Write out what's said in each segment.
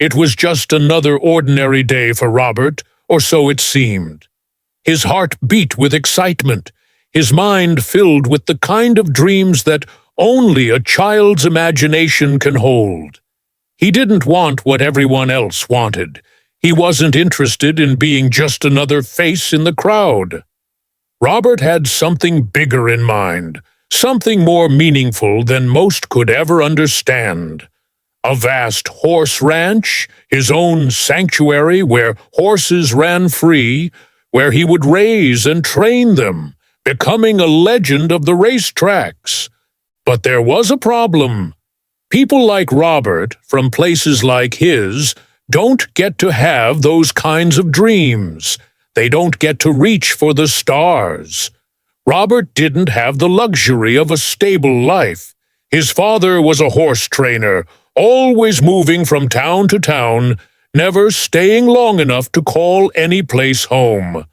It was just another ordinary day for Robert, or so it seemed. His heart beat with excitement, his mind filled with the kind of dreams that only a child's imagination can hold. He didn't want what everyone else wanted. He wasn't interested in being just another face in the crowd. Robert had something bigger in mind, something more meaningful than most could ever understand. A vast horse ranch, his own sanctuary where horses ran free, where he would raise and train them, becoming a legend of the racetracks. But there was a problem. People like Robert, from places like his, don't get to have those kinds of dreams. They don't get to reach for the stars. Robert didn't have the luxury of a stable life. His father was a horse trainer, always moving from town to town, never staying long enough to call any place home.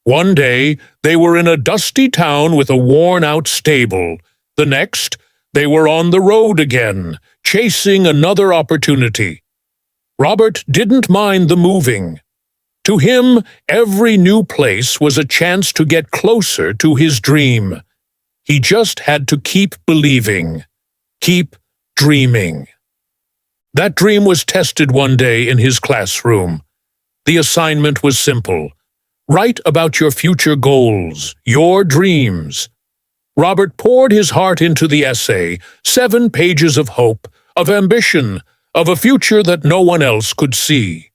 One day, they were in a dusty town with a worn-out stable. The next, they were on the road again, chasing another opportunity. Robert didn't mind the moving. To him, every new place was a chance to get closer to his dream. He just had to keep believing, keep dreaming. That dream was tested one day in his classroom. The assignment was simple. Write about your future goals, your dreams. Robert poured his heart into the essay, 7 pages of hope, of ambition, of a future that no one else could see.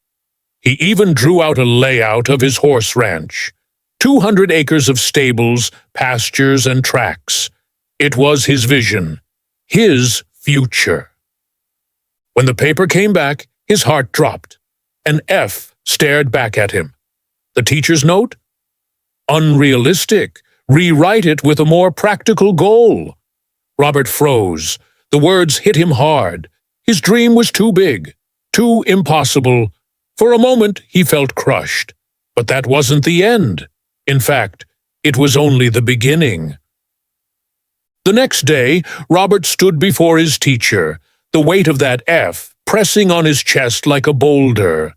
He even drew out a layout of his horse ranch, 200 acres of stables, pastures, and tracks. It was his vision, his future. When the paper came back, his heart dropped. An F stared back at him. The teacher's note? Unrealistic. Rewrite it with a more practical goal. Robert froze. The words hit him hard. His dream was too big, too impossible. For a moment, he felt crushed. But that wasn't the end. In fact, it was only the beginning. The next day, Robert stood before his teacher, the weight of that F pressing on his chest like a boulder.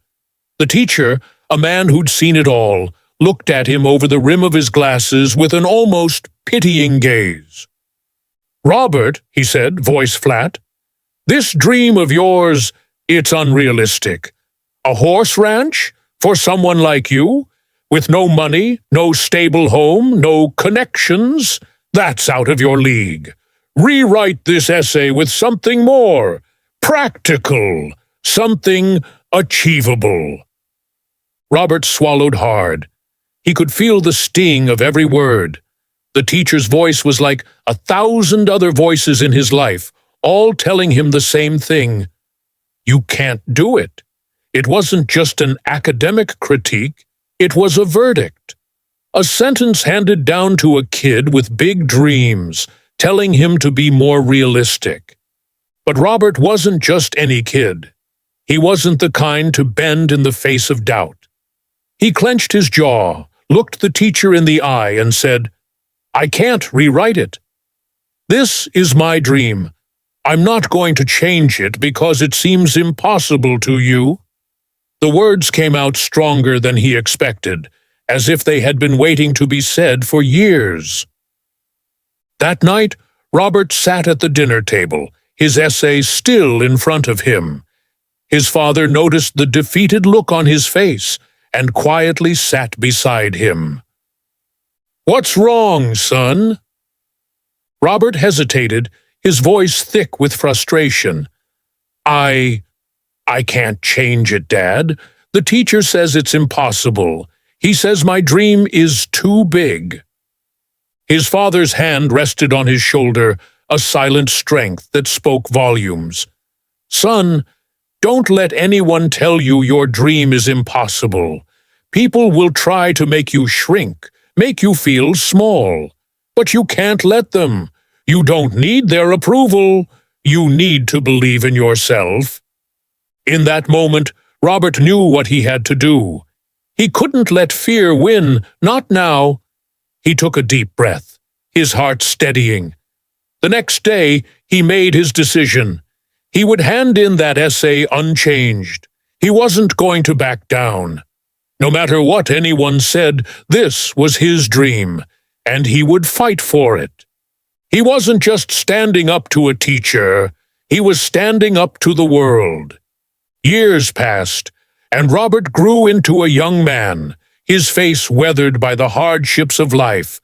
The teacher, a man who'd seen it all, looked at him over the rim of his glasses with an almost pitying gaze. "Robert," he said, voice flat, "this dream of yours, it's unrealistic. A horse ranch? For someone like you? With no money, no stable home, no connections? That's out of your league. Rewrite this essay with something more practical, something achievable." Robert swallowed hard. He could feel the sting of every word. The teacher's voice was like 1,000 other voices in his life, all telling him the same thing. You can't do it. It wasn't just an academic critique, it was a verdict. A sentence handed down to a kid with big dreams, telling him to be more realistic. But Robert wasn't just any kid. He wasn't the kind to bend in the face of doubt. He clenched his jaw, looked the teacher in the eye, and said, "I can't rewrite it. This is my dream. I'm not going to change it because it seems impossible to you." The words came out stronger than he expected, as if they had been waiting to be said for years. That night, Robert sat at the dinner table, his essay still in front of him. His father noticed the defeated look on his face and quietly sat beside him. "What's wrong, son?" Robert hesitated, his voice thick with frustration. I can't change it, Dad. The teacher says it's impossible. He says my dream is too big." His father's hand rested on his shoulder, a silent strength that spoke volumes. "Son, don't let anyone tell you your dream is impossible. People will try to make you shrink, make you feel small. But you can't let them. You don't need their approval. You need to believe in yourself." In that moment, Robert knew what he had to do. He couldn't let fear win, not now. He took a deep breath, his heart steadying. The next day, he made his decision. He would hand in that essay unchanged. He wasn't going to back down. No matter what anyone said, this was his dream, and he would fight for it. He wasn't just standing up to a teacher, he was standing up to the world. Years passed, and Robert grew into a young man, his face weathered by the hardships of life,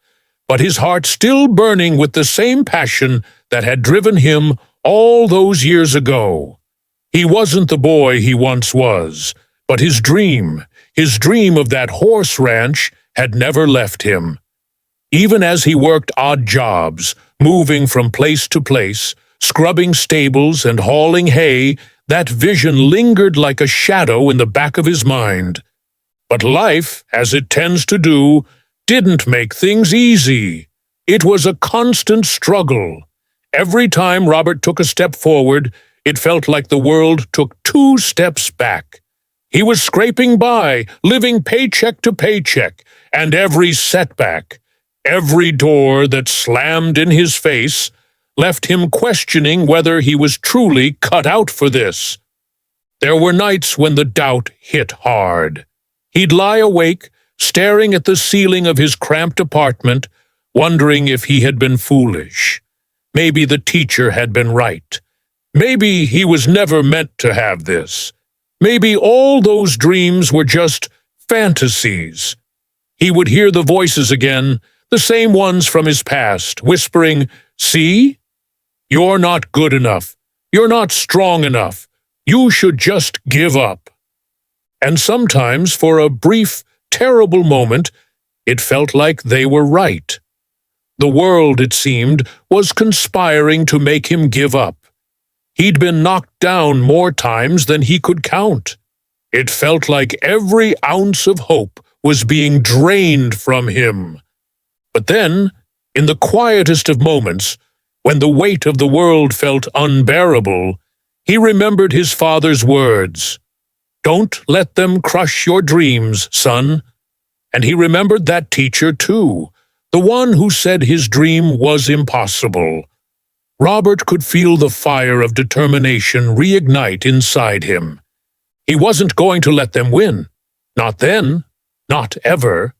but his heart still burning with the same passion that had driven him all those years ago. He wasn't the boy he once was, but his dream of that horse ranch, had never left him. Even as he worked odd jobs, moving from place to place, scrubbing stables and hauling hay, that vision lingered like a shadow in the back of his mind. But life, as it tends to do, didn't make things easy. It was a constant struggle. Every time Robert took a step forward, it felt like the world took 2 steps back. He was scraping by, living paycheck to paycheck, and every setback, every door that slammed in his face, left him questioning whether he was truly cut out for this. There were nights when the doubt hit hard. He'd lie awake, staring at the ceiling of his cramped apartment, wondering if he had been foolish. Maybe the teacher had been right. Maybe he was never meant to have this. Maybe all those dreams were just fantasies. He would hear the voices again, the same ones from his past, whispering, "See? You're not good enough. You're not strong enough. You should just give up." And sometimes, for a brief, terrible moment, it felt like they were right. The world, it seemed, was conspiring to make him give up. He'd been knocked down more times than he could count. It felt like every ounce of hope was being drained from him. But then, in the quietest of moments, when the weight of the world felt unbearable, he remembered his father's words, "Don't let them crush your dreams, son." And he remembered that teacher too, the one who said his dream was impossible. Robert could feel the fire of determination reignite inside him. He wasn't going to let them win. Not then. Not ever.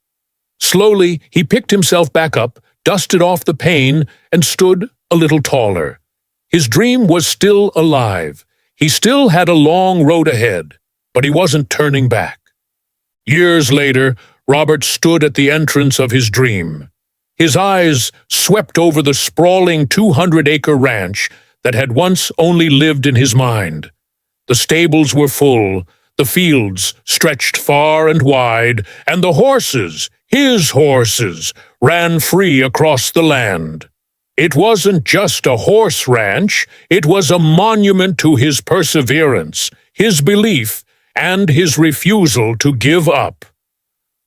Slowly, he picked himself back up, dusted off the pain, and stood a little taller. His dream was still alive. He still had a long road ahead, but he wasn't turning back. Years later, Robert stood at the entrance of his dream. His eyes swept over the sprawling 200-acre ranch that had once only lived in his mind. The stables were full, the fields stretched far and wide, and the horses, his horses, ran free across the land. It wasn't just a horse ranch, it was a monument to his perseverance, his belief, and his refusal to give up.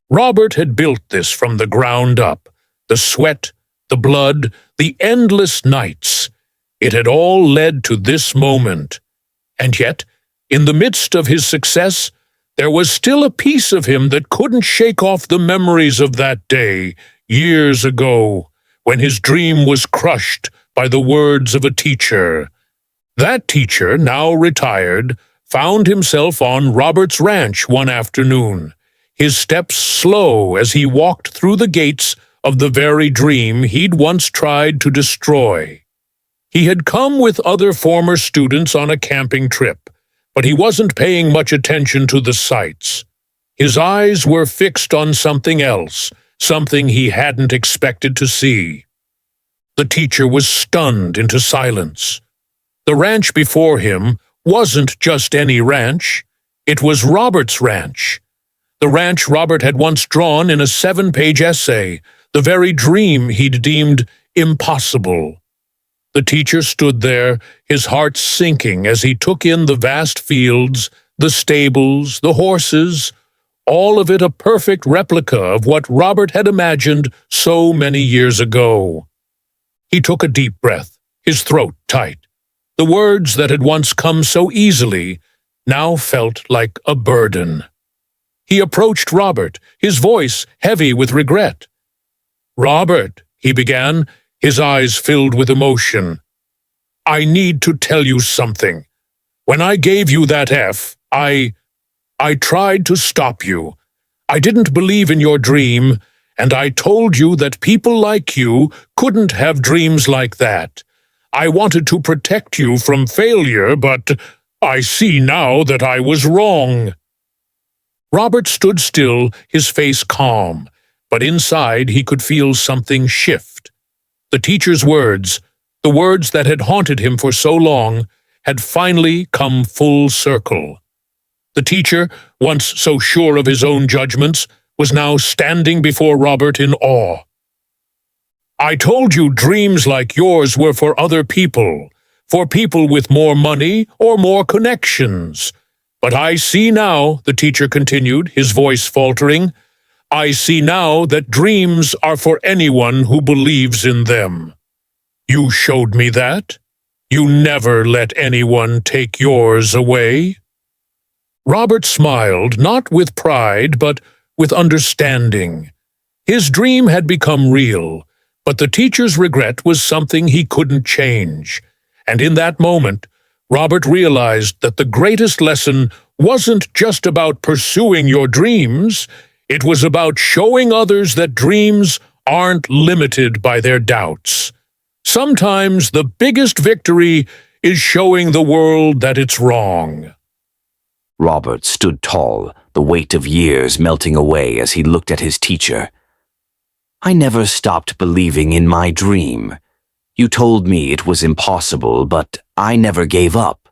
Robert had built this from the ground up. The sweat, the blood, the endless nights. It had all led to this moment. And yet, in the midst of his success, there was still a piece of him that couldn't shake off the memories of that day, years ago, when his dream was crushed by the words of a teacher. That teacher, now retired, found himself on Robert's ranch one afternoon, his steps slow as he walked through the gates of the very dream he'd once tried to destroy. He had come with other former students on a camping trip, but he wasn't paying much attention to the sights. His eyes were fixed on something else, something he hadn't expected to see. The teacher was stunned into silence. The ranch before him wasn't just any ranch. It was Robert's ranch. The ranch Robert had once drawn in a 7-page essay, the very dream he'd deemed impossible. The teacher stood there, his heart sinking as he took in the vast fields, the stables, the horses, all of it a perfect replica of what Robert had imagined so many years ago. He took a deep breath, his throat tight. The words that had once come so easily now felt like a burden. He approached Robert, his voice heavy with regret. "Robert," he began, his eyes filled with emotion, "I need to tell you something. When I gave you that F, I I tried to stop you. I didn't believe in your dream, and I told you that people like you couldn't have dreams like that. I wanted to protect you from failure, but I see now that I was wrong." Robert stood still, his face calm, but inside he could feel something shift. The teacher's words, the words that had haunted him for so long, had finally come full circle. The teacher, once so sure of his own judgments, was now standing before Robert in awe. "I told you dreams like yours were for other people, for people with more money or more connections. But I see now," the teacher continued, his voice faltering, "I see now that dreams are for anyone who believes in them. You showed me that. You never let anyone take yours away." Robert smiled, not with pride, but with understanding. His dream had become real, but the teacher's regret was something he couldn't change. And in that moment, Robert realized that the greatest lesson wasn't just about pursuing your dreams, it was about showing others that dreams aren't limited by their doubts. Sometimes the biggest victory is showing the world that it's wrong. Robert stood tall, the weight of years melting away as he looked at his teacher. "I never stopped believing in my dream. You told me it was impossible, but I never gave up."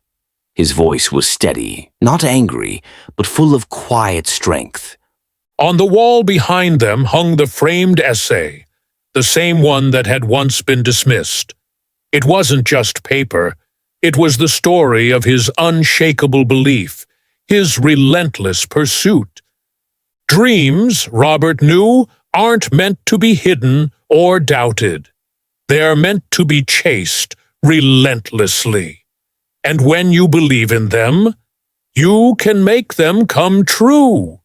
His voice was steady, not angry, but full of quiet strength. On the wall behind them hung the framed essay, the same one that had once been dismissed. It wasn't just paper. It was the story of his unshakable belief, his relentless pursuit. Dreams, Robert knew, aren't meant to be hidden or doubted. They are meant to be chased relentlessly. And when you believe in them, you can make them come true.